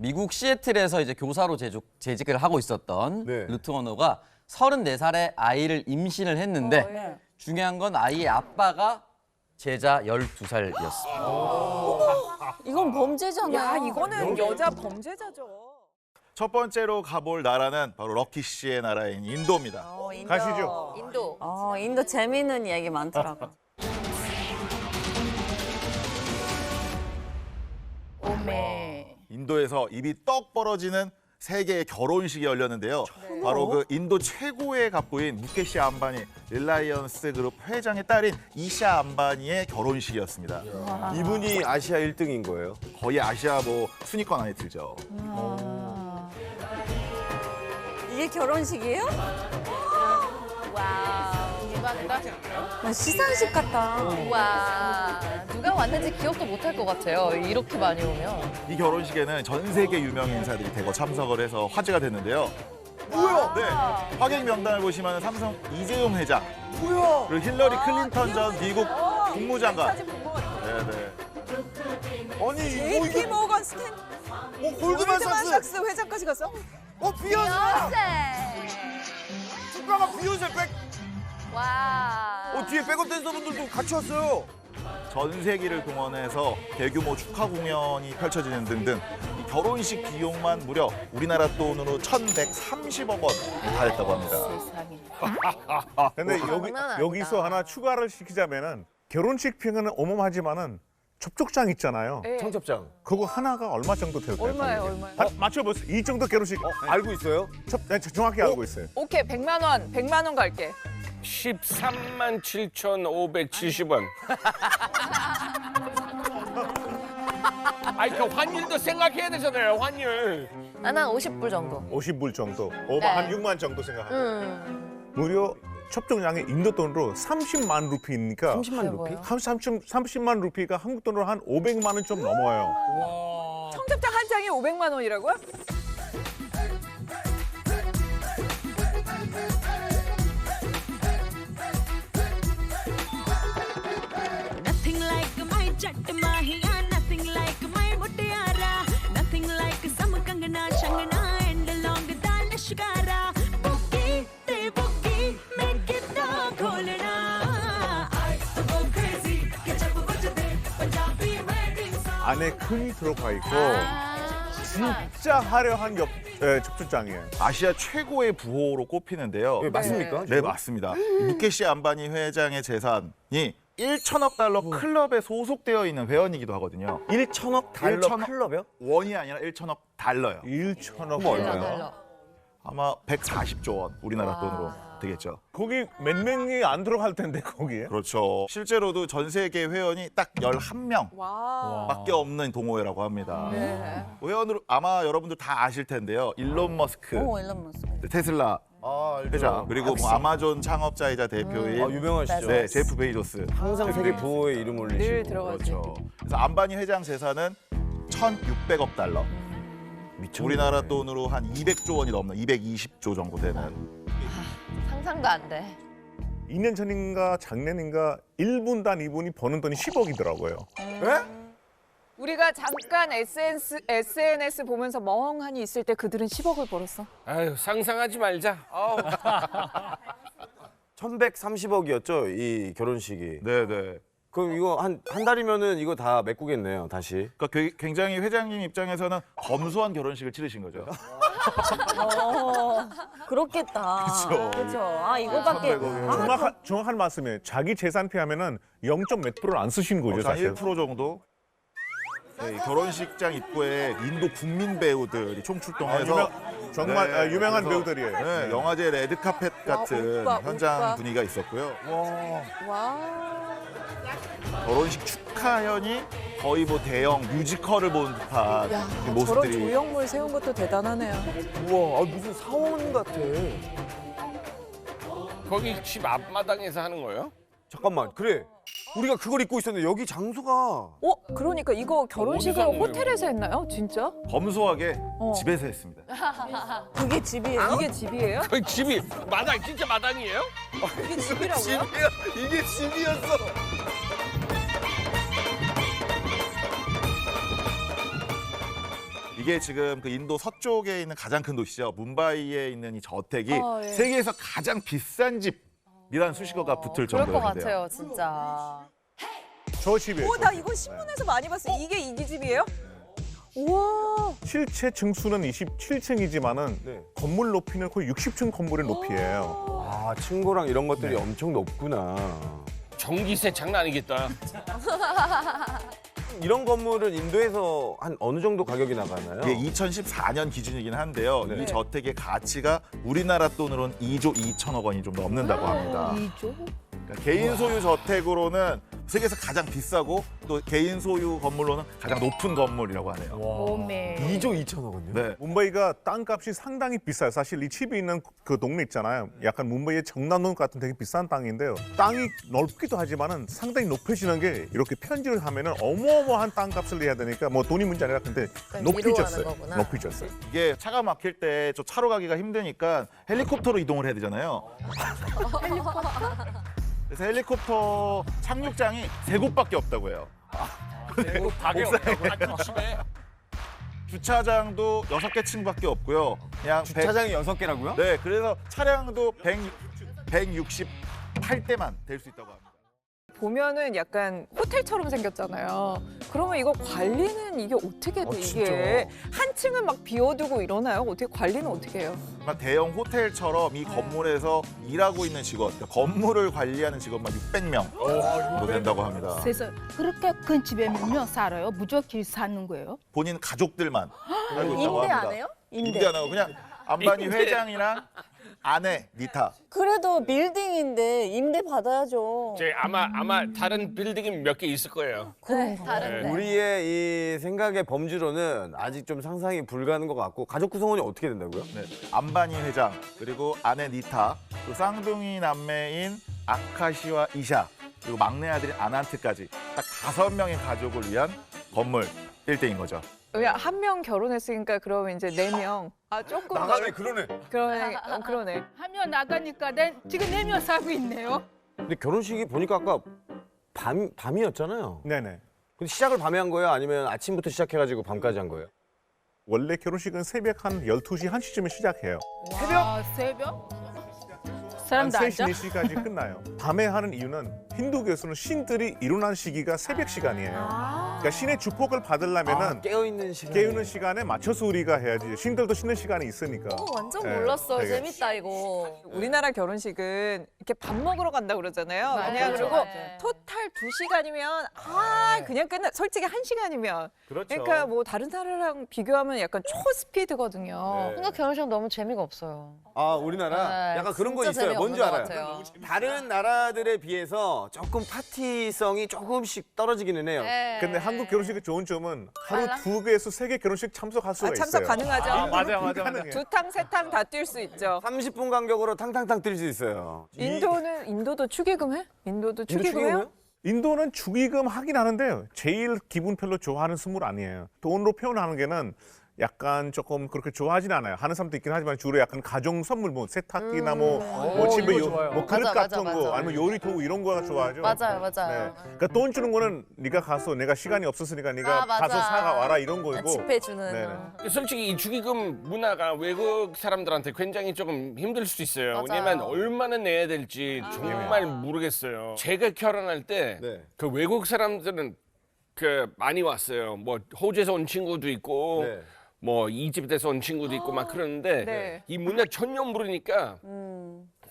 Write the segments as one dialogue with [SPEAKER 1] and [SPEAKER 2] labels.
[SPEAKER 1] 미국 시애틀에서 이제 교사로 재직을 하고 있었던
[SPEAKER 2] 네.
[SPEAKER 1] 루트 워너가 34살에 아이를 임신을 했는데
[SPEAKER 3] 네.
[SPEAKER 1] 중요한 건 아이의 아빠가 제자 12살이었습니다.
[SPEAKER 3] 이건 범죄잖아요.
[SPEAKER 4] 야, 이거는 여자 범죄자죠.
[SPEAKER 2] 첫 번째로 가볼 나라는 바로 럭키 씨의 나라인 인도입니다.
[SPEAKER 4] 인도.
[SPEAKER 2] 가시죠.
[SPEAKER 4] 인도.
[SPEAKER 3] 인도 재미있는 얘기 많더라고.
[SPEAKER 4] 오메.
[SPEAKER 2] 인도에서 입이 떡 벌어지는 세계의 결혼식이 열렸는데요. 바로 그 인도 최고의 갑부인 무케시 암바니 릴라이언스 그룹 회장의 딸인 이샤 암바니의 결혼식이었습니다.
[SPEAKER 5] 이분이 아시아 1등인 거예요?
[SPEAKER 2] 거의 아시아 뭐 순위권 안에 들죠.
[SPEAKER 3] 이게 결혼식이에요?
[SPEAKER 4] 와우. 대박이다.
[SPEAKER 3] 시상식 같다.
[SPEAKER 4] 와. 누가 왔는지 기억도 못할 것 같아요. 이렇게 많이 오면.
[SPEAKER 2] 이 결혼식에는 전 세계 유명 인사들이 대거 참석을 해서 화제가 됐는데요. 뭐야? 네. 화객 명단을 보시면 삼성 이재용 회장,
[SPEAKER 5] 뭐야?
[SPEAKER 2] 그리고 힐러리 클린턴 전 미국 국무장관.
[SPEAKER 4] 사진 본 것 같아요.
[SPEAKER 2] 네네.
[SPEAKER 5] 아니 이거
[SPEAKER 4] JP 모건 스탠.
[SPEAKER 5] 골드만삭스
[SPEAKER 4] 회장까지 갔어?
[SPEAKER 5] 비욘세
[SPEAKER 4] 연세.
[SPEAKER 5] 축가가 비욘세
[SPEAKER 4] 와.
[SPEAKER 5] 뒤에 백업 댄서분들도 같이 왔어요.
[SPEAKER 2] 전 세계를 동원해서 대규모 축하 공연이 펼쳐지는 등등 이 결혼식 비용만 무려 우리나라 돈으로 1,130억 원이 달했다고 합니다.
[SPEAKER 4] 세상에.
[SPEAKER 6] 근데
[SPEAKER 4] 장난 아니다.
[SPEAKER 6] 여기서 하나 추가를 시키자면은 결혼식 비용은 어마어마하지만은 접촉장 있잖아요.
[SPEAKER 4] 네.
[SPEAKER 5] 청첩장
[SPEAKER 6] 그거 하나가 얼마 정도 될까요?
[SPEAKER 4] 얼마예요, 얼마예요?
[SPEAKER 6] 맞춰보세요. 이 정도 결혼식
[SPEAKER 5] 알고 있어요?
[SPEAKER 6] 네, 정확히 알고 있어요.
[SPEAKER 4] 오케이, 100만 원. 100만 원 갈게.
[SPEAKER 7] 13만 7,570원. 아니 그 환율도 생각해야 되잖아요. 환율.
[SPEAKER 4] 나는 50불 정도.
[SPEAKER 6] 50불 정도.
[SPEAKER 4] 네.
[SPEAKER 6] 한 6만 정도 생각하면 무려 접촉량이 인도 돈으로 30만 루피니까
[SPEAKER 5] 30만 루피?
[SPEAKER 6] 30만 루피가 한국 돈으로 한 500만 원 좀 넘어요.
[SPEAKER 4] 청첩장 한 장에 500만 원이라고요?
[SPEAKER 8] Nothing like my jat mahiya, nothing like my mutiara, nothing like some kangana shangana and long da lashkara. Boogie te boogie, make it na kholna. I go crazy, ke jab bajde Punjabi wedding song.
[SPEAKER 6] 안에 금이 들어가 있고 진짜 화려한 접촉장이에요.
[SPEAKER 2] 아시아 최고의 부호로 꼽히는데요.
[SPEAKER 5] 네, 맞습니까?
[SPEAKER 2] 네, 맞습니다. 무케시 암바니 회장의 재산이 1천억 달러 클럽에 소속되어 있는 회원이기도 하거든요.
[SPEAKER 5] 1천억 달러
[SPEAKER 2] 1천억
[SPEAKER 5] 클럽이요?
[SPEAKER 2] 원이 아니라 1천억 달러요.
[SPEAKER 6] 1천억
[SPEAKER 5] 얼마요?
[SPEAKER 2] 아마 140조 원 우리나라 돈으로 되겠죠.
[SPEAKER 6] 거기 몇 명이 안 들어갈 텐데 거기에.
[SPEAKER 2] 그렇죠. 실제로도 전 세계 회원이 딱 11명
[SPEAKER 4] 와.
[SPEAKER 2] 밖에 없는 동호회라고 합니다.
[SPEAKER 4] 네.
[SPEAKER 2] 회원으로 아마 여러분들 다 아실 텐데요. 일론 머스크,
[SPEAKER 3] 일론 머스크.
[SPEAKER 2] 테슬라
[SPEAKER 5] 알죠.
[SPEAKER 2] 회장, 그리고 뭐 아마존 창업자이자 대표인
[SPEAKER 5] 유명하시죠?
[SPEAKER 2] 네, 제프 베이조스.
[SPEAKER 5] 항상 세계 부호에 이름 올리시고
[SPEAKER 4] 늘 들어가지.
[SPEAKER 2] 그렇죠. 그래서 암바니 회장 재산은 1,600억 달러.
[SPEAKER 5] 미쳤네.
[SPEAKER 2] 우리나라 돈으로 한 200조 원이 넘는 220조 정도 되는.
[SPEAKER 4] 상상도 안 돼.
[SPEAKER 6] 2년 전인가 작년인가 1분단 이분이 버는 돈이 10억이더라고요.
[SPEAKER 4] 우리가 잠깐 SNS 보면서 멍하니 있을 때 그들은 10억을 벌었어.
[SPEAKER 7] 아유 상상하지 말자. 아우.
[SPEAKER 5] 1,130억이었죠 이 결혼식이.
[SPEAKER 2] 네네.
[SPEAKER 5] 그럼 이거 한 달이면은 이거 다 메꾸겠네요 다시.
[SPEAKER 2] 그러니까 굉장히 회장님 입장에서는 검소한 결혼식을 치르신 거죠.
[SPEAKER 3] 그렇겠다. 그렇죠. 이거밖에.
[SPEAKER 6] 정확한 말씀이에요. 자기 재산 피하면은 0. 몇 프로를 안 쓰신 거죠,
[SPEAKER 2] 한
[SPEAKER 6] 사실.
[SPEAKER 2] 1% 정도. 네, 이 결혼식장 입구에 인도 국민 배우들이 총출동해서
[SPEAKER 6] 정말 유명한
[SPEAKER 2] 그래서,
[SPEAKER 6] 배우들이에요.
[SPEAKER 2] 네, 영화제 레드카펫 같은
[SPEAKER 4] 오빠,
[SPEAKER 2] 현장
[SPEAKER 4] 오빠.
[SPEAKER 2] 분위기가 있었고요.
[SPEAKER 4] 와.
[SPEAKER 2] 결혼식 축하현이 거의 뭐 대형 뮤지컬을 본 듯한
[SPEAKER 4] 야,
[SPEAKER 2] 이
[SPEAKER 4] 저런
[SPEAKER 2] 모습들이
[SPEAKER 4] 조형물 세운 것도 대단하네요.
[SPEAKER 5] 우와 무슨 사원 같아.
[SPEAKER 7] 거기 집 앞마당에서 하는 거예요?
[SPEAKER 5] 잠깐만 그래. 우리가 그걸 입고 있었는데 여기 장소가
[SPEAKER 4] 그러니까 이거 결혼식을
[SPEAKER 7] 어디서 한 거예요?
[SPEAKER 4] 호텔에서 했나요? 진짜?
[SPEAKER 2] 검소하게 집에서 했습니다.
[SPEAKER 4] 그게 집이에요? 이게 집이에요?
[SPEAKER 7] 그 집이 마당 진짜 마당이에요?
[SPEAKER 4] 이게 집이라고요?
[SPEAKER 5] 이게 집이었어.
[SPEAKER 2] 이 이게 지금 그 인도 서쪽에 있는 가장 큰 도시죠. 뭄바이에 있는 이 저택이
[SPEAKER 3] 예.
[SPEAKER 2] 세계에서 가장 비싼 집이라는 수식어가 붙을
[SPEAKER 3] 그럴 것
[SPEAKER 2] 정도인데요.
[SPEAKER 3] 같아요, 진짜.
[SPEAKER 6] 저 집에
[SPEAKER 4] 오, 나 이거 신문에서 많이 봤어요. 이게 이 집이에요? 우와.
[SPEAKER 6] 실제 층수는 27층이지만은
[SPEAKER 5] 네.
[SPEAKER 6] 건물 높이는 거의 60층 건물의 높이예요.
[SPEAKER 5] 아, 층고랑 이런 것들이 엄청 높구나.
[SPEAKER 7] 전기세 장난 아니겠다.
[SPEAKER 5] 이런 건물은 인도에서 한 어느 정도 가격이 나가나요?
[SPEAKER 2] 이게 2014년 기준이긴 한데요.
[SPEAKER 5] 네.
[SPEAKER 2] 이 저택의 가치가 우리나라 돈으로는 2조 2천억 원이 좀 넘는다고 합니다.
[SPEAKER 3] 2조?
[SPEAKER 2] 그러니까 개인 소유 저택으로는 세계에서 가장 비싸고 또 개인 소유 건물로는 가장 높은 건물이라고 하네요.
[SPEAKER 3] 오메.
[SPEAKER 5] 2조 2천억 원요?
[SPEAKER 2] 네.
[SPEAKER 6] 뭄바이가 땅값이 상당히 비싸요. 사실 이 집이 있는 그 동네 있잖아요. 약간 뭉바이의 정남동 같은 되게 비싼 땅인데요. 땅이 넓기도 하지만은 상당히 높아지는 게 이렇게 편지를 하면은 어마어마한 땅값을 내야 되니까 뭐 돈이 문제 아니라 근데 높이졌어요.
[SPEAKER 3] 거구나.
[SPEAKER 6] 높이졌어요.
[SPEAKER 2] 이게 차가 막힐 때 저 차로 가기가 힘드니까 헬리콥터로 이동을 해야 되잖아요. 그래서 헬리콥터 착륙장이 3곳밖에 없다고 해요.
[SPEAKER 7] 가게 없다고. 집에.
[SPEAKER 2] 주차장도 6개 층밖에 없고요. 그냥
[SPEAKER 5] 주차장이 6개라고요?
[SPEAKER 2] 네, 그래서 차량도 168대만 될 수 있다고 합니다.
[SPEAKER 4] 보면은 약간 호텔처럼 생겼잖아요. 그러면 이거 관리는 이게 어떻게 돼? 이게 한 층은 막 비워두고 이러나요? 어떻게 관리는 어떻게 해요?
[SPEAKER 2] 정말 대형 호텔처럼 이 건물에서 일하고 있는 직원, 그러니까 건물을 관리하는 직원만 600명 정도 된다고 합니다.
[SPEAKER 9] 그래서 그렇게 큰 집에 몇 명 살아요? 무조건 사는 거예요?
[SPEAKER 2] 본인 가족들만 살고 있다고
[SPEAKER 3] 임대
[SPEAKER 2] 합니다.
[SPEAKER 3] 안 해요?
[SPEAKER 2] 임대 안 하고 그냥 안바니 회장이랑 아내 니타.
[SPEAKER 3] 그래도 빌딩인데 임대 받아야죠.
[SPEAKER 7] 아마 다른 빌딩이 몇 개 있을 거예요.
[SPEAKER 3] 네, 다른데.
[SPEAKER 5] 우리의 이 생각의 범주로는 아직 좀 상상이 불가능한 것 같고 가족 구성원이 어떻게 된다고요?
[SPEAKER 2] 네, 안바니 회장 그리고 아내 니타, 또 쌍둥이 남매인 아카시와 이샤 그리고 막내 아들인 아난트까지 딱 5명의 가족을 위한 건물 빌딩인 거죠.
[SPEAKER 4] 한 명 결혼했으니까 그러면 이제 4명. 아 조금
[SPEAKER 5] 나가네, 그러네.
[SPEAKER 4] 그러네.
[SPEAKER 9] 하면 나가니까 지금 4명 살고 있네요.
[SPEAKER 5] 근데 결혼식이 보니까 아까 밤이었잖아요.
[SPEAKER 6] 네네.
[SPEAKER 5] 근데 시작을 밤에 한 거예요? 아니면 아침부터 시작해가지고 밤까지 한 거예요?
[SPEAKER 6] 원래 결혼식은 새벽 한 12시, 1시쯤에 시작해요.
[SPEAKER 9] 새벽?
[SPEAKER 6] 한
[SPEAKER 9] 사람도
[SPEAKER 6] 3시,
[SPEAKER 9] 앉아?
[SPEAKER 6] 4시까지 끝나요. 밤에 하는 이유는 힌두교에서는 신들이 일어난 시기가 새벽 시간이에요. 그러니까 신의 축복을 받으려면은
[SPEAKER 5] 깨어있는 시간.
[SPEAKER 6] 깨우는 시간에 맞춰서 우리가 해야지. 신들도 쉬는 시간이 있으니까.
[SPEAKER 3] 완전
[SPEAKER 6] 네,
[SPEAKER 3] 몰랐어요.
[SPEAKER 6] 되게.
[SPEAKER 3] 재밌다 이거.
[SPEAKER 4] 우리나라 결혼식은 이렇게 밥 먹으러 간다 그러잖아요.
[SPEAKER 9] 맞아요.
[SPEAKER 4] 그냥 그리고
[SPEAKER 3] 맞아요.
[SPEAKER 4] 토탈 2시간이면 그냥 끝나. 솔직히 1시간이면.
[SPEAKER 2] 그렇죠.
[SPEAKER 4] 그러니까 뭐 다른 나라랑 비교하면 약간 초스피드거든요.
[SPEAKER 2] 네.
[SPEAKER 3] 한국 결혼식 너무 재미가 없어요.
[SPEAKER 5] 아, 우리나라
[SPEAKER 3] 네,
[SPEAKER 5] 약간 그런 거
[SPEAKER 3] 진짜
[SPEAKER 5] 있어요.
[SPEAKER 3] 재미없는
[SPEAKER 5] 뭔지
[SPEAKER 3] 것
[SPEAKER 5] 알아요?
[SPEAKER 3] 같아요.
[SPEAKER 5] 다른 나라들에 비해서 조금 파티성이 조금씩 떨어지기는 해요.
[SPEAKER 6] 근데 한국 결혼식의 좋은 점은 하루 2개에서 3개 결혼식 참석할 수가
[SPEAKER 4] 참석
[SPEAKER 6] 있어요.
[SPEAKER 4] 가능하죠.
[SPEAKER 6] 맞아.
[SPEAKER 4] 2탕, 3탕 다 뛸 수 있죠.
[SPEAKER 5] 30분 간격으로 탕탕탕 뛸 수 있어요.
[SPEAKER 4] 인도도 축의금 해? 인도도 축의금 해요?
[SPEAKER 5] 축의금이요?
[SPEAKER 6] 인도는 축의금 하긴 하는데요. 제일 기분 별로 좋아하는 선물 아니에요. 돈으로 표현하는 게는 약간 조금 그렇게 좋아하진 않아요. 하는 사람도 있긴 하지만 주로 약간 가정 선물, 뭐 세탁기나 뭐 집에 뭐 그릇
[SPEAKER 3] 맞아,
[SPEAKER 6] 같은
[SPEAKER 3] 맞아,
[SPEAKER 6] 거
[SPEAKER 3] 맞아.
[SPEAKER 6] 아니면 요리 도구 이런 거 좋아하죠.
[SPEAKER 3] 맞아요.
[SPEAKER 6] 그러니까 돈 주는 거는 네가 가서 내가 시간이 없었으니까 네가
[SPEAKER 3] 맞아.
[SPEAKER 6] 가서 사가 와라 이런 거고.
[SPEAKER 3] 집해 주는.
[SPEAKER 6] 네네.
[SPEAKER 7] 솔직히 이 축의금 문화가 외국 사람들한테 굉장히 조금 힘들 수 있어요.
[SPEAKER 3] 맞아요.
[SPEAKER 7] 왜냐면 얼마나 내야 될지 정말 모르겠어요. 제가 결혼할 때 그
[SPEAKER 5] 네.
[SPEAKER 7] 외국 사람들은 많이 왔어요. 뭐 호주에서 온 친구도 있고
[SPEAKER 5] 네.
[SPEAKER 7] 뭐 이집트에서 온 친구도 있고 막 그러는데
[SPEAKER 4] 네.
[SPEAKER 7] 이 문화 전혀 모르니까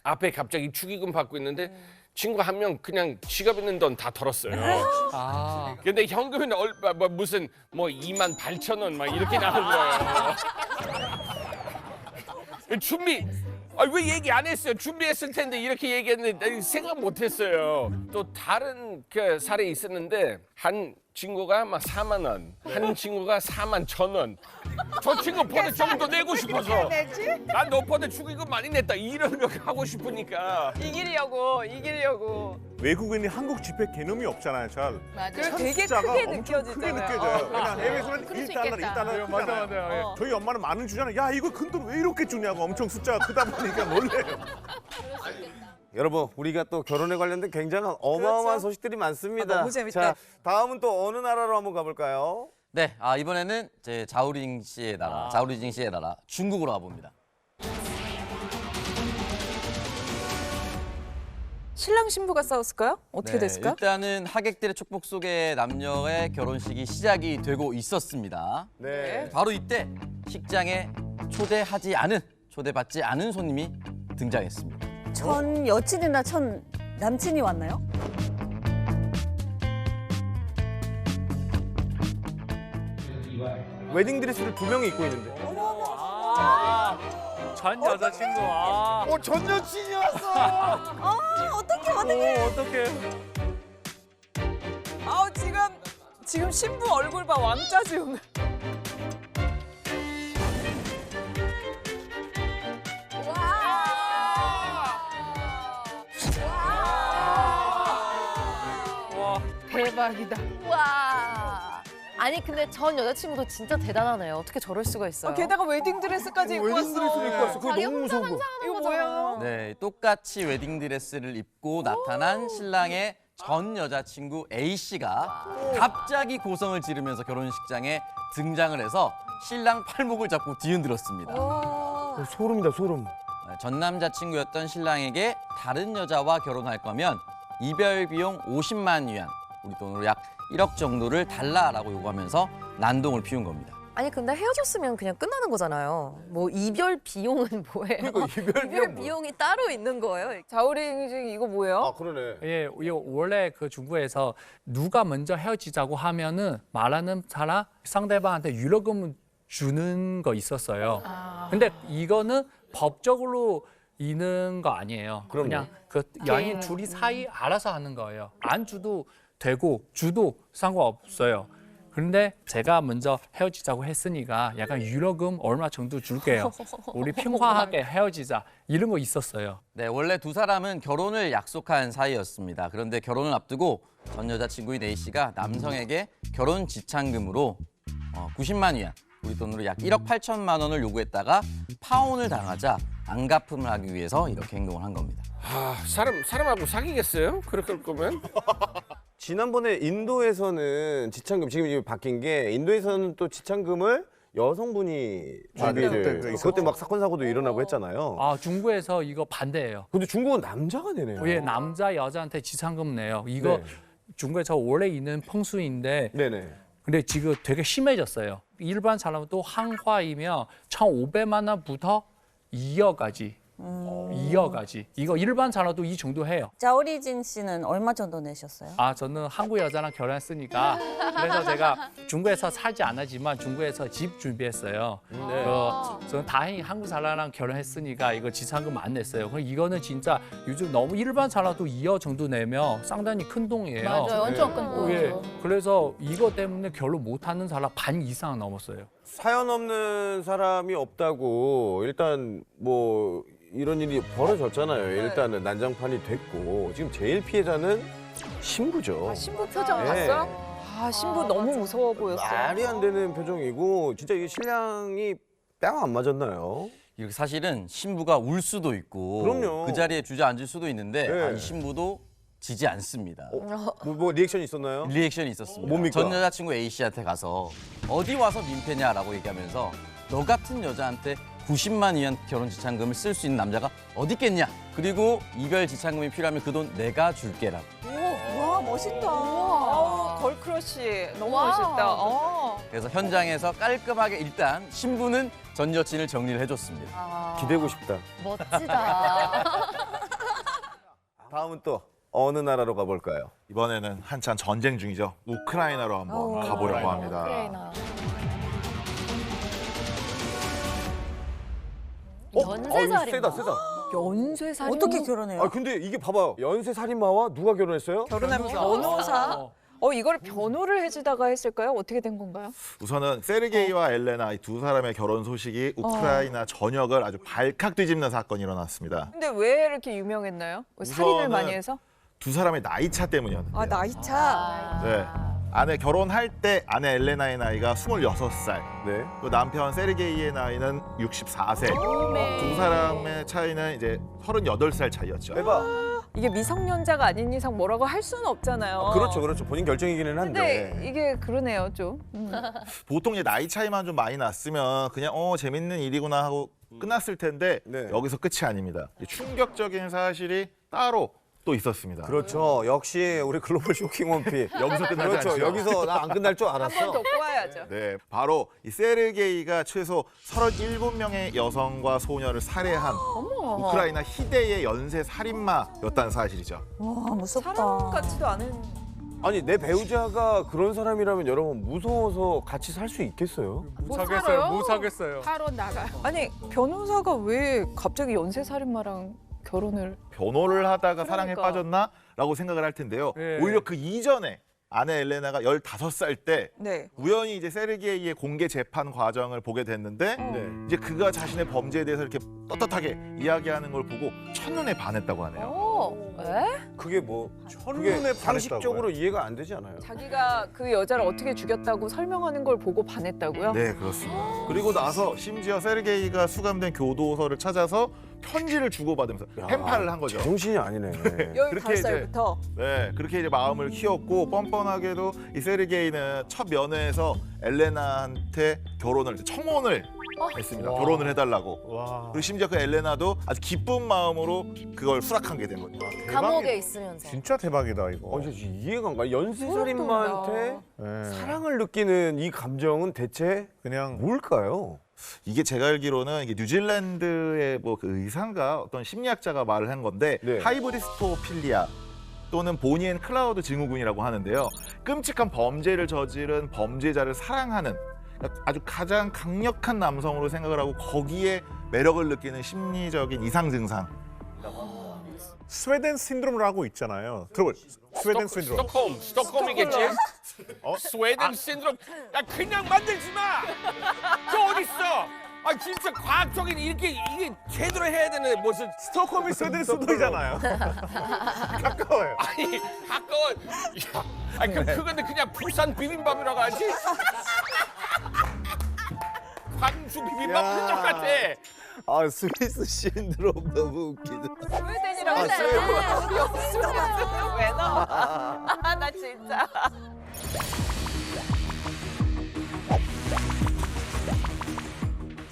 [SPEAKER 7] 앞에 갑자기 축의금 받고 있는데 친구 한 명 그냥 지갑 있는 돈 다 털었어요. 근데 현금은 무슨 28,000원 막 이렇게 나온 거예요. 왜 얘기 안 했어요? 준비했을 텐데 이렇게 얘기했는데 생각 못 했어요. 또 다른 사례 있었는데 한 친구가 막 4만 원, 한 친구가 4만1,000원. 저 친구 보다 좀 더 내고 싶어서 난 너보다 축의금 많이 냈다 이런 거 하고 싶으니까.
[SPEAKER 4] 이기려고.
[SPEAKER 6] 외국인이 한국 지폐 개념이 없잖아요, 잘.
[SPEAKER 4] 그리고 되게
[SPEAKER 6] 숫자가
[SPEAKER 4] 크게
[SPEAKER 6] 엄청 크게
[SPEAKER 4] 느껴지잖아요.
[SPEAKER 6] 느껴져요. 그냥 해외에서는
[SPEAKER 9] 그럴 수
[SPEAKER 6] 1달러,
[SPEAKER 9] 있겠다.
[SPEAKER 6] 1달러 맞아. 저희 엄마는 많은 주잖아요. 야, 이거 큰 돈 왜 이렇게 주냐고 엄청 숫자가 크다 보니까 놀래요.
[SPEAKER 5] 여러분, 우리가 또 결혼에 관련된 굉장한 어마어마한
[SPEAKER 4] 그렇죠.
[SPEAKER 5] 소식들이 많습니다.
[SPEAKER 4] 너무 재밌다.
[SPEAKER 5] 자, 다음은 또 어느 나라로 한번 가볼까요?
[SPEAKER 1] 네, 이번에는 제 자우링 씨의 나라, 자우리징 씨의 나라 중국으로 가봅니다.
[SPEAKER 4] 신랑 신부가 싸웠을까요? 어떻게
[SPEAKER 1] 네,
[SPEAKER 4] 됐을까?
[SPEAKER 1] 일단은 하객들의 축복 속에 남녀의 결혼식이 시작이 되고 있었습니다.
[SPEAKER 5] 네.
[SPEAKER 1] 바로 이때 식장에 초대받지 않은 손님이 등장했습니다.
[SPEAKER 3] 전 여친이나 전 남친이 왔나요?
[SPEAKER 5] 웨딩 드레스를 2명이 입고 있는데.
[SPEAKER 10] 전 여자친구.
[SPEAKER 5] 전 여친이 왔어.
[SPEAKER 10] 어떡해.
[SPEAKER 4] 아우 지금 신부 얼굴 봐 왕자 지금.
[SPEAKER 9] 대박이다.
[SPEAKER 3] 와. 아니 근데 전 여자친구도 진짜 대단하네요. 어떻게 저럴 수가 있어요?
[SPEAKER 4] 게다가 웨딩 드레스까지 입고
[SPEAKER 5] 웨딩 드레스를 입고
[SPEAKER 4] 왔어.
[SPEAKER 5] 왔어. 그게 너무 무서운 거.
[SPEAKER 4] 이거 뭐야?
[SPEAKER 1] 네, 똑같이 웨딩 드레스를 입고 나타난 신랑의 전 여자친구 A 씨가 갑자기 고성을 지르면서 결혼식장에 등장을 해서 신랑 팔목을 잡고 뒤흔들었습니다.
[SPEAKER 5] 소름이다, 소름.
[SPEAKER 1] 전 남자친구였던 신랑에게 다른 여자와 결혼할 거면 이별 비용 50만 위안, 우리 돈으로 약 1억 정도를 달라라고 요구하면서 난동을 피운 겁니다.
[SPEAKER 3] 아니 근데 헤어졌으면 그냥 끝나는 거잖아요. 뭐 이별 비용은 뭐예요?
[SPEAKER 5] 그러니까 이별
[SPEAKER 3] 비용이 따로 있는 거예요.
[SPEAKER 4] 자우링 이거 뭐예요?
[SPEAKER 5] 아, 그러네.
[SPEAKER 10] 예, 이거 원래 그 중국에서 누가 먼저 헤어지자고 하면은 말하는 사람 상대방한테 유로금을 주는 거 있었어요. 근데 이거는 법적으로 있는 거 아니에요.
[SPEAKER 5] 그럼요.
[SPEAKER 10] 그냥 그 연인 둘이 사이 알아서 하는 거예요. 안 주도 되고 주도 상관없어요. 그런데 제가 먼저 헤어지자고 했으니까 약간 유로금 얼마 정도 줄게요. 우리 평화하게 헤어지자 이런 거 있었어요.
[SPEAKER 1] 네, 원래 두 사람은 결혼을 약속한 사이였습니다. 그런데 결혼을 앞두고 전 여자친구인 A 씨가 남성에게 결혼 지참금으로 90만 위안, 우리 돈으로 약 1억 8천만 원을 요구했다가 파혼을 당하자 안갚음을 하기 위해서 이렇게 행동을 한 겁니다.
[SPEAKER 7] 사람하고 사귀겠어요? 그럴 거면?
[SPEAKER 5] 지난번에 인도에서는 지참금, 지금 이게 바뀐 게 인도에서는 또 지참금을 여성분이 준비를.
[SPEAKER 6] 그때
[SPEAKER 5] 그때 막 사건 사고도 일어나고 했잖아요.
[SPEAKER 10] 중국에서 이거 반대예요.
[SPEAKER 5] 근데 중국은 남자가 내네요.
[SPEAKER 10] 예, 남자 여자한테 지참금 내요. 이거
[SPEAKER 5] 네.
[SPEAKER 10] 중국에서 원래 있는風수인데
[SPEAKER 5] 네네.
[SPEAKER 10] 근데 지금 되게 심해졌어요. 일반 사람도 한화이면 1,500만 원부터 2억까지. 2억까지. 이거 일반 사람도 이 정도 해요.
[SPEAKER 3] 자오리진 씨는 얼마 정도 내셨어요?
[SPEAKER 10] 저는 한국 여자랑 결혼했으니까 그래서 제가 중국에서 살지 않았지만 중국에서 집 준비했어요. 저는 다행히 한국 사람랑 결혼했으니까 이거 지참금 안 냈어요. 그럼 이거는 진짜 요즘 너무 일반 사람도 2억 정도 내면 상당히 큰 돈이에요.
[SPEAKER 9] 맞아요. 엄청 큰 돈.
[SPEAKER 10] 예, 그래서 이거 때문에 결혼 못하는 사람 반 이상 넘었어요.
[SPEAKER 5] 사연 없는 사람이 없다고 일단 뭐 이런 일이 벌어졌잖아요. 일단은 난장판이 됐고 지금 제일 피해자는 신부죠.
[SPEAKER 4] 신부 표정
[SPEAKER 5] 네.
[SPEAKER 4] 봤어요? 신부 너무 무서워 보였어.
[SPEAKER 5] 말이 안 되는 표정이고 진짜 이 신랑이 뺨 안 맞았나요?
[SPEAKER 1] 이렇게 사실은 신부가 울 수도 있고
[SPEAKER 5] 그럼요.
[SPEAKER 1] 그 자리에 주저앉을 수도 있는데
[SPEAKER 5] 네.
[SPEAKER 1] 이 신부도 지지 않습니다.
[SPEAKER 5] 뭐 리액션이 있었나요?
[SPEAKER 1] 리액션이 있었습니다.
[SPEAKER 5] 뭡니까?
[SPEAKER 1] 전 여자친구 A 씨한테 가서 어디 와서 민폐냐라고 얘기하면서 너 같은 여자한테 90만 위안 결혼 지참금을 쓸 수 있는 남자가 어디 있겠냐. 그리고 이별 지참금이 필요하면 그 돈 내가 줄게라고.
[SPEAKER 3] 와 멋있다.
[SPEAKER 4] 걸크러쉬 너무
[SPEAKER 3] 와.
[SPEAKER 4] 멋있다.
[SPEAKER 1] 그래서 현장에서 깔끔하게 일단 신부는 전 여친을 정리를 해줬습니다.
[SPEAKER 5] 기대고 싶다.
[SPEAKER 3] 멋지다.
[SPEAKER 5] 다음은 또 어느 나라로 가볼까요?
[SPEAKER 2] 이번에는 한참 전쟁 중이죠. 우크라이나로 한번 가보려고 합니다.
[SPEAKER 3] 우크라이나.
[SPEAKER 5] 세다, 세다.
[SPEAKER 4] 연쇄살인.
[SPEAKER 3] 어떻게 결혼해요?
[SPEAKER 5] 근데 이게 봐봐요. 연쇄 살인마와 누가 결혼했어요?
[SPEAKER 4] 결혼하면 변호사. 이걸 변호를 해주다가 했을까요? 어떻게 된 건가요?
[SPEAKER 2] 우선은 세르게이와 엘레나 이 두 사람의 결혼 소식이 우크라이나 전역을 아주 발칵 뒤집는 사건이 일어났습니다.
[SPEAKER 4] 근데 왜 이렇게 유명했나요? 살인을 많이 해서?
[SPEAKER 2] 두 사람의 나이차 때문이었는데요.
[SPEAKER 4] 나이차.
[SPEAKER 2] 네. 아내 결혼할 때 아내 엘레나의 나이가 26살,
[SPEAKER 5] 네.
[SPEAKER 2] 그 남편 세르게이의 나이는 64세. 두 사람의 차이는 이제 38살 차이였죠.
[SPEAKER 5] 대박.
[SPEAKER 4] 이게 미성년자가 아닌 이상 뭐라고 할 수는 없잖아요.
[SPEAKER 5] 그렇죠. 본인 결정이기는 한데.
[SPEAKER 4] 근데 이게 그러네요, 좀.
[SPEAKER 2] 보통 이제 나이 차이만 좀 많이 났으면 그냥 재밌는 일이구나 하고 끝났을 텐데
[SPEAKER 5] 네.
[SPEAKER 2] 여기서 끝이 아닙니다. 충격적인 사실이 따로 또 있었습니다.
[SPEAKER 5] 그렇죠. 역시 우리 글로벌 쇼킹 원피.
[SPEAKER 2] 여기서 끝나지
[SPEAKER 5] 그렇죠.
[SPEAKER 2] 않죠.
[SPEAKER 5] 여기서 나 안 끝날 줄
[SPEAKER 4] 한 번
[SPEAKER 5] 알았어.
[SPEAKER 4] 더 꼬아야죠.
[SPEAKER 2] 네, 바로 이 세르게이가 최소 37명의 여성과 소녀를 살해한 우크라이나 희대의 연쇄 살인마였다는 사실이죠.
[SPEAKER 9] 와
[SPEAKER 4] 사람 같지도 않은.
[SPEAKER 5] 아니 내 배우자가 그런 사람이라면 여러분 무서워서 같이 살 수 있겠어요?
[SPEAKER 10] 못 사겠어요. 못 사겠어요.
[SPEAKER 9] 바로 나가.
[SPEAKER 4] 아니 변호사가 왜 갑자기 연쇄살인마랑 결혼을?
[SPEAKER 2] 변호를 하다가 사랑에
[SPEAKER 4] 그러니까.
[SPEAKER 2] 빠졌나라고 생각을 할 텐데요.
[SPEAKER 10] 네.
[SPEAKER 2] 오히려 그 이전에 아내 엘레나가 15살 때
[SPEAKER 4] 네.
[SPEAKER 2] 우연히 이제 세르게이의 공개 재판 과정을 보게 됐는데 이제 그가 자신의 범죄에 대해서 이렇게 떳떳하게 이야기하는 걸 보고 첫눈에 반했다고 하네요.
[SPEAKER 3] 에?
[SPEAKER 5] 그게 뭐
[SPEAKER 6] 첫눈에
[SPEAKER 5] 그게 상식적으로
[SPEAKER 6] 반했다고요?
[SPEAKER 5] 이해가 안 되지 않아요?
[SPEAKER 4] 자기가 그 여자를 어떻게 죽였다고 설명하는 걸 보고 반했다고요?
[SPEAKER 2] 네, 그렇습니다. 그리고 나서 심지어 세르게이가 수감된 교도소를 찾아서 편지를 주고받으면서 펜팔을 한 거죠.
[SPEAKER 5] 정신이 아니네.
[SPEAKER 2] 그렇게 이제
[SPEAKER 4] 15살부터.
[SPEAKER 2] 네, 그렇게 이제 마음을 키웠고 뻔뻔하게도 이 세르게이는 첫 면회에서 엘레나한테 결혼을 청혼을 했습니다. 결혼을 해달라고.
[SPEAKER 6] 와.
[SPEAKER 2] 그리고 심지어 그 엘레나도 아주 기쁜 마음으로 그걸 수락하게 된 거죠.
[SPEAKER 3] 감옥에 있으면서.
[SPEAKER 6] 진짜 대박이다 이거.
[SPEAKER 5] 진짜 이해가 안 가. 연쇄살인마한테
[SPEAKER 6] 네.
[SPEAKER 5] 사랑을 느끼는 이 감정은 대체
[SPEAKER 6] 그냥
[SPEAKER 5] 뭘까요?
[SPEAKER 2] 이게 제가 알기로는 이게 뉴질랜드의 뭐 그 의사인가 어떤 심리학자가 말을 한 건데
[SPEAKER 5] 네.
[SPEAKER 2] 하이브리스토필리아 또는 보니 앤 클라우드 증후군이라고 하는데요. 끔찍한 범죄를 저지른 범죄자를 사랑하는 아주 가장 강력한 남성으로 생각을 하고 거기에 매력을 느끼는 심리적인 이상 증상.
[SPEAKER 6] 스웨덴 신드롬이라고 있잖아요. 들어볼. 스웨덴 신드롬.
[SPEAKER 7] 스톡홈이겠지? 스웨덴 신드롬. 야 그냥 만들지 마. 그 어딨어? 아 진짜 과학적인 이게 제대로 해야 되는 무슨
[SPEAKER 6] 스톡홈이 스웨덴 수도이잖아요. 가까워요.
[SPEAKER 7] 아니 가까워. 야, 아니 그건데 그냥 부산 비빔밥이라고 하지? 광주 비빔밥 똑같아.
[SPEAKER 5] 아 스위스 신드롬 너무 웃기다.
[SPEAKER 4] 스웨덴이라고 왜 나와? 나 진짜.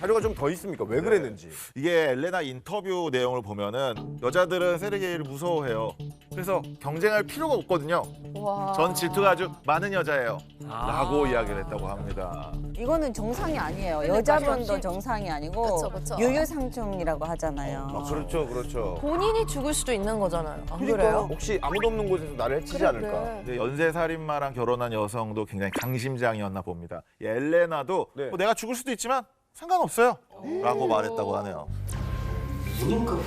[SPEAKER 5] 자료가 좀 더 있습니까? 왜 그랬는지.
[SPEAKER 2] 이게 엘레나 인터뷰 내용을 보면은 여자들은 세르게이를 무서워해요. 그래서 경쟁할 필요가 없거든요.
[SPEAKER 3] 와.
[SPEAKER 2] 전 질투가 아주 많은 여자예요. 라고 이야기를 했다고 합니다.
[SPEAKER 11] 이거는 정상이 아니에요.
[SPEAKER 4] 근데
[SPEAKER 11] 여자분도
[SPEAKER 4] 맛이-
[SPEAKER 11] 정상이 아니고
[SPEAKER 3] 그쵸, 그쵸.
[SPEAKER 11] 유유상충이라고 하잖아요.
[SPEAKER 5] 그렇죠.
[SPEAKER 3] 본인이 죽을 수도 있는 거잖아요. 안
[SPEAKER 5] 그러니까
[SPEAKER 3] 그래요?
[SPEAKER 5] 혹시 아무도 없는 곳에서 나를 해치지 않을까?
[SPEAKER 2] 근데 연쇄살인마랑 결혼한 여성도 굉장히 강심장이었나 봅니다. 이 엘레나도
[SPEAKER 5] 네.
[SPEAKER 2] 뭐 내가 죽을 수도 있지만 상관없어요. 라고 말했다고 하네요.
[SPEAKER 12] внуков,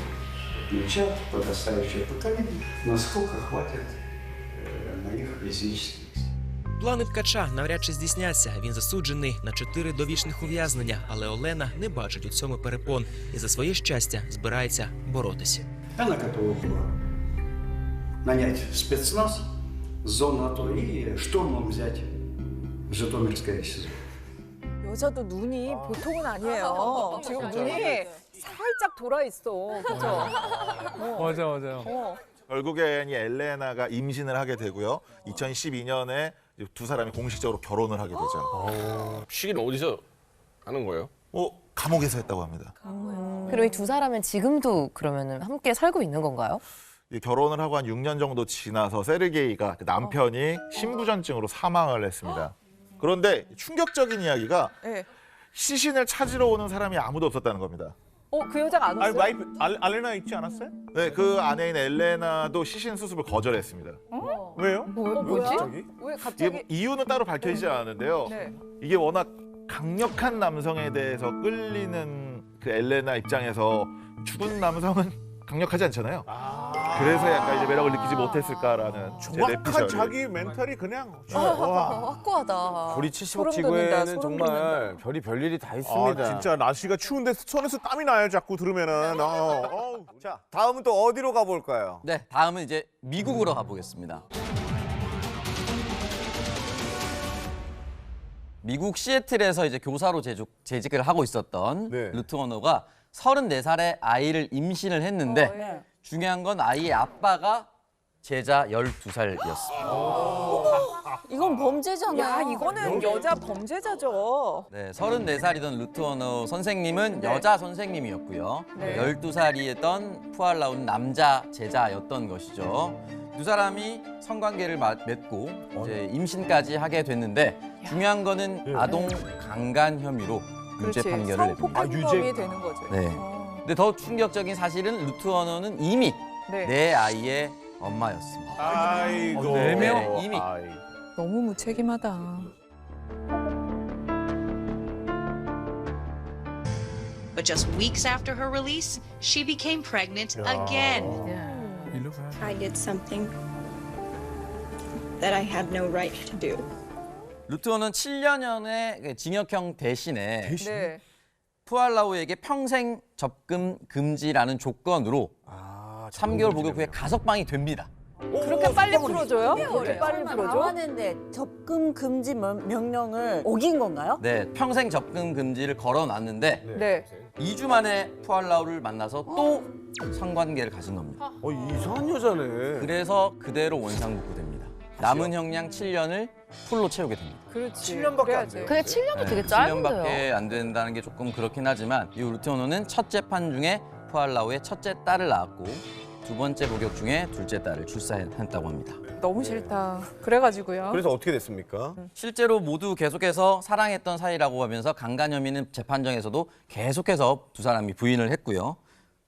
[SPEAKER 12] внучат, подрастающее поколение, насколько хватит на них физических сил.
[SPEAKER 13] Плани ткача навряд чи здійсняться. Він засуджений на 4 довічних ув'язнення, але Олена не бачить у цьому перепон і за своє щастя збирається боротися.
[SPEAKER 12] Она готова была нанять спецназ с зоны АТО и штурмом взять Житомирское СИЗО.
[SPEAKER 4] 여자도 눈이 보통은 아니에요. 지금 눈이 살짝 돌아 있어. 그죠?
[SPEAKER 10] 맞아요.
[SPEAKER 2] 결국엔 이 엘레나가 임신을 하게 되고요. 2012년에 두 사람이 공식적으로 결혼을 하게 되죠.
[SPEAKER 7] 시기는 어디서 하는 거예요?
[SPEAKER 2] 감옥에서 했다고 합니다.
[SPEAKER 3] 그리고 이 두 사람은 지금도 그러면은 함께 살고 있는 건가요?
[SPEAKER 2] 이 결혼을 하고 한 6년 정도 지나서 세르게이가 그 남편이 심부전증으로 사망을 했습니다. 그런데 충격적인 이야기가
[SPEAKER 4] 네.
[SPEAKER 2] 시신을 찾으러 오는 사람이 아무도 없었다는 겁니다.
[SPEAKER 4] 그 여자가 안
[SPEAKER 6] 아니
[SPEAKER 4] 왔어요?
[SPEAKER 6] 와이프 알레나 있지 않았어요?
[SPEAKER 2] 네, 그 아내인 엘레나도 시신 수습을 거절했습니다.
[SPEAKER 6] 왜요?
[SPEAKER 4] 뭐야?
[SPEAKER 5] 갑자기?
[SPEAKER 4] 왜
[SPEAKER 2] 이게
[SPEAKER 4] 갑자기?
[SPEAKER 2] 이유는 따로 밝혀지지 않았는데요.
[SPEAKER 4] 네.
[SPEAKER 2] 이게 워낙 강력한 남성에 대해서 끌리는 그 엘레나 입장에서 죽은 남성은 강력하지 않잖아요. 그래서 약간 이제 매력을 느끼지 못했을까라는 제
[SPEAKER 6] 정확한
[SPEAKER 2] 내피셜이.
[SPEAKER 6] 자기 멘탈이 그냥
[SPEAKER 3] 와, 확고하다.
[SPEAKER 5] 우리 70억
[SPEAKER 4] 소름
[SPEAKER 5] 지구에는
[SPEAKER 4] 돋는다,
[SPEAKER 5] 정말 별이 별일이 다 있습니다.
[SPEAKER 6] 진짜 날씨가 추운데 손에서 땀이 나요 자꾸 들으면은.
[SPEAKER 5] 자, 다음은 또 어디로 가볼까요?
[SPEAKER 1] 네, 다음은 이제 미국으로 가보겠습니다. 미국 시애틀에서 이제 교사로 재직을 하고 있었던
[SPEAKER 5] 네.
[SPEAKER 1] 루트 워너가 34살에 아이를 임신을 했는데 중요한 건 아이의 아빠가 제자 12살이었습니다.
[SPEAKER 11] 이건 범죄잖아요.
[SPEAKER 4] 야, 이거는 여자 범죄자죠.
[SPEAKER 1] 네, 34살이던 루트워너 선생님은
[SPEAKER 4] 네.
[SPEAKER 1] 여자 선생님이었고요.
[SPEAKER 4] 네.
[SPEAKER 1] 12살이던 푸알라우는 남자 제자였던 것이죠. 두 사람이 성관계를 맺고 이제 임신까지 하게 됐는데 중요한 거는 아동 강간 혐의로 유죄
[SPEAKER 4] 그렇지.
[SPEAKER 1] 판결을 냅니다.
[SPEAKER 4] 성폭행범이 되는 거죠.
[SPEAKER 1] 네. 근데 더 충격적인 사실은 루트워너는 이미
[SPEAKER 4] 네.
[SPEAKER 1] 내 아이의 엄마였습니다.
[SPEAKER 6] 아이고.
[SPEAKER 10] 네 명?
[SPEAKER 1] 이미.
[SPEAKER 4] 너무 무책임하다.
[SPEAKER 8] But just weeks after her release, she became pregnant again.
[SPEAKER 14] I did something that I had no right to do.
[SPEAKER 1] 루트워는 7년의 징역형 대신에
[SPEAKER 4] 네.
[SPEAKER 1] 푸알라우에게 평생 접근 금지라는 조건으로 3개월 복역 후에 가석방이 됩니다.
[SPEAKER 4] 그렇게 빨리 풀어줘요? 그렇게 빨리 풀어줘?
[SPEAKER 11] 나왔는데 접근 금지 명령을 어긴 건가요?
[SPEAKER 1] 네, 평생 접근 금지를 걸어놨는데
[SPEAKER 4] 네.
[SPEAKER 1] 2주 만에 푸알라우를 만나서 또 성관계를 가진 겁니다.
[SPEAKER 5] 이상한 여자네.
[SPEAKER 1] 그래서 그대로 원상복구됩니다. 남은 형량 7년을 풀로 채우게 됩니다.
[SPEAKER 4] 그렇지.
[SPEAKER 5] 7년밖에 안 돼요.
[SPEAKER 3] 근데 7년도 되게 짧은데요.
[SPEAKER 1] 7년밖에 안 된다는 게 조금 그렇긴 하지만 이 루트워너는 첫 재판 중에 푸알라우의 첫째 딸을 낳았고 두 번째 복역 중에 둘째 딸을 출산했다고 합니다.
[SPEAKER 4] 너무 싫다. 그래가지고요.
[SPEAKER 5] 그래서 어떻게 됐습니까?
[SPEAKER 1] 실제로 모두 계속해서 사랑했던 사이라고 하면서 강간 혐의는 재판정에서도 계속해서 두 사람이 부인을 했고요.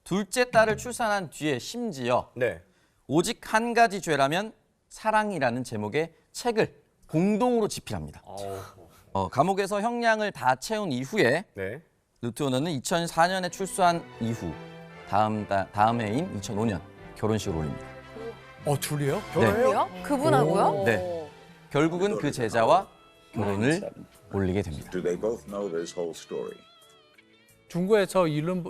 [SPEAKER 1] 둘째 딸을 출산한 뒤에 심지어
[SPEAKER 5] 네.
[SPEAKER 1] 오직 한 가지 죄라면 사랑이라는 제목의 책을 공동으로 집필합니다. 감옥에서 형량을 다 채운 이후에
[SPEAKER 5] 네.
[SPEAKER 1] 루트워너는 2004년에 출소한 이후 다음 해인 2005년 결혼식을 올립니다.
[SPEAKER 10] 둘이요?
[SPEAKER 3] 그래요? 그분하고요?
[SPEAKER 1] 네. 결국은 그 제자와 결혼을 올리게 됩니다.
[SPEAKER 15] Do they both know this whole story?
[SPEAKER 10] 중국에서 이런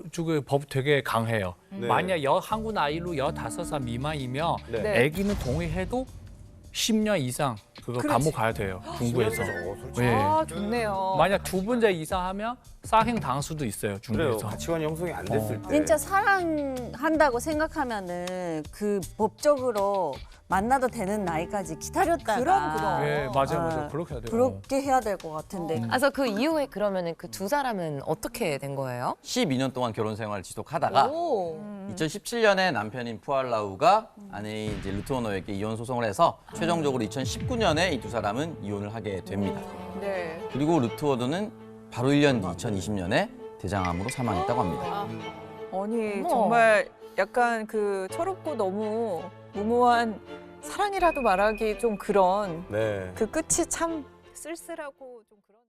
[SPEAKER 10] 법 되게 강해요.
[SPEAKER 5] 네.
[SPEAKER 10] 만약 한국 나이로 15살 미만이면
[SPEAKER 5] 네.
[SPEAKER 10] 아기는 동의해도 10년 이상 그거
[SPEAKER 4] 그렇지.
[SPEAKER 10] 감옥 가야 돼요. 중국에서. 네.
[SPEAKER 4] 아, 좋네요.
[SPEAKER 10] 만약 두 번째 이상 하면 사형 당할 수도 있어요.
[SPEAKER 5] 그래요.
[SPEAKER 10] 중국에서.
[SPEAKER 5] 가치관이 형성이 안 됐을 때.
[SPEAKER 11] 진짜 사랑한다고 생각하면은 그 법적으로 만나도 되는 나이까지 기다렸다가
[SPEAKER 4] 그럼.
[SPEAKER 10] 네, 맞아요. 그렇게 해야 돼요.
[SPEAKER 11] 그렇게 해야 될 것 같은데.
[SPEAKER 3] 그래서 그 이후에 그러면은 그 두 사람은 어떻게 된 거예요?
[SPEAKER 1] 12년 동안 결혼 생활을 지속하다가 2017년에 남편인 푸알라우가 아내인 이제 루트워너에게 이혼 소송을 해서 최종적으로 2019년에 이 두 사람은 이혼을 하게 됩니다.
[SPEAKER 4] 네.
[SPEAKER 1] 그리고 루트워너는 바로 1년 뒤 2020년에 대장암으로 사망했다고 합니다.
[SPEAKER 4] 아니
[SPEAKER 3] 어머.
[SPEAKER 4] 정말 약간 그 철없고 너무 무모한 사랑이라도 말하기 좀 그런
[SPEAKER 5] 네.
[SPEAKER 4] 그 끝이 참 쓸쓸하고 좀 그런.